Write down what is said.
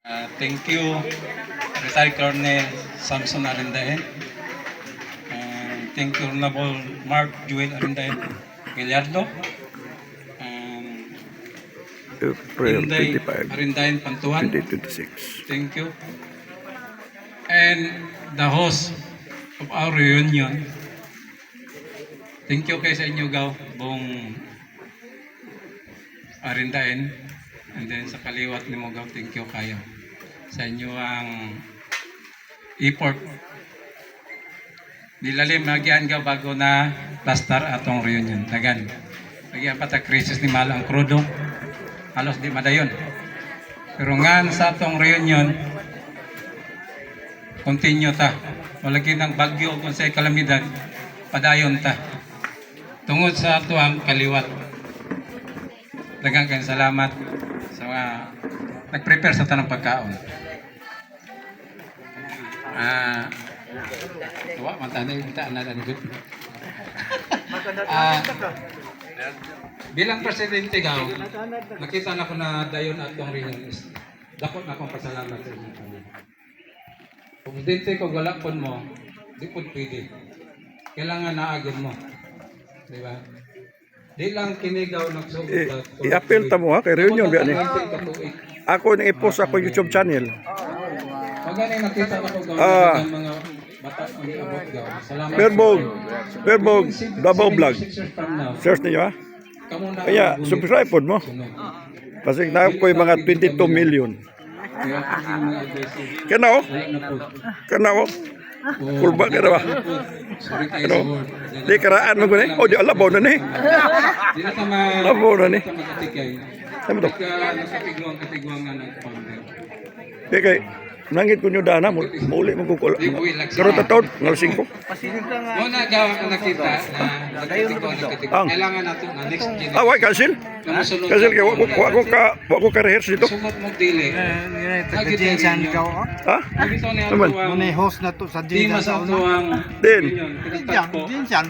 Thank you, Retired Colonel Samson Arindain. Thank you, Honorable Mark Joel Arindain Gallardo. April Inday 25, Arindain Pantuan. 2026. Thank you. And the host of our reunion. Thank you kay sa inyo gaw, buong Arindain. And then sa kaliwat ni mo gaw, thank you kayo sa inyo ang effort. Nilalim nagyan gaw bago na plaster atong reunion. Dagan. Nagyan pa ta krisis ni Mal ang krudo. Halos di madayon. Pero ngan sa atong reunion, continue ta. Walagi ng bagyo kung sa kalamidad, padayon ta. Tungod sa ato ang kaliwat. Daghang kayong salamat sa mga nag-prepare sa tanang pagkaon. Tuwa, matanda yung kita na good. Bilang presidente gaw, nakita na ko na dayon atong reunion is dakot na akong pasalamat sa inyo kami. Kung presidente ko galakon mo, di po pwede. Kailangan naagin mo. Di ba? Di lang kinigaw nagsugot. I-appeal ta mo ha, kay reunion biya ni. Ako nang i-post ako YouTube channel. Pag ganun nakita na ko gaw ng mga bata ang abot gaw. Salamat. Verbog, Davao Vlog. Search niyo ha. Kaya, subscribe po mo. Kasi na ko yung mga 22 million. Kana o? Kana o? Kulba ka na ba? Ano? Di karaan mo ko na eh. O, di alabaw na ni. Alabaw na ni. Ano to? Nakatigwang nga ng founder. Di kay, nangit ko nyo dana, muli mo kukula. Karoon tatawad, ngalasing ko. Muna gawa ko nakita na nakatigwang. Kailangan natin na next generation. Why cancel? Cancel kaya, wako ka rehearse dito. Sumot mo dili. Jinsan ka o? Ha? Naman. Muna host na to sa Di Jinsan mas sa ato una. ang Din. Jinsan.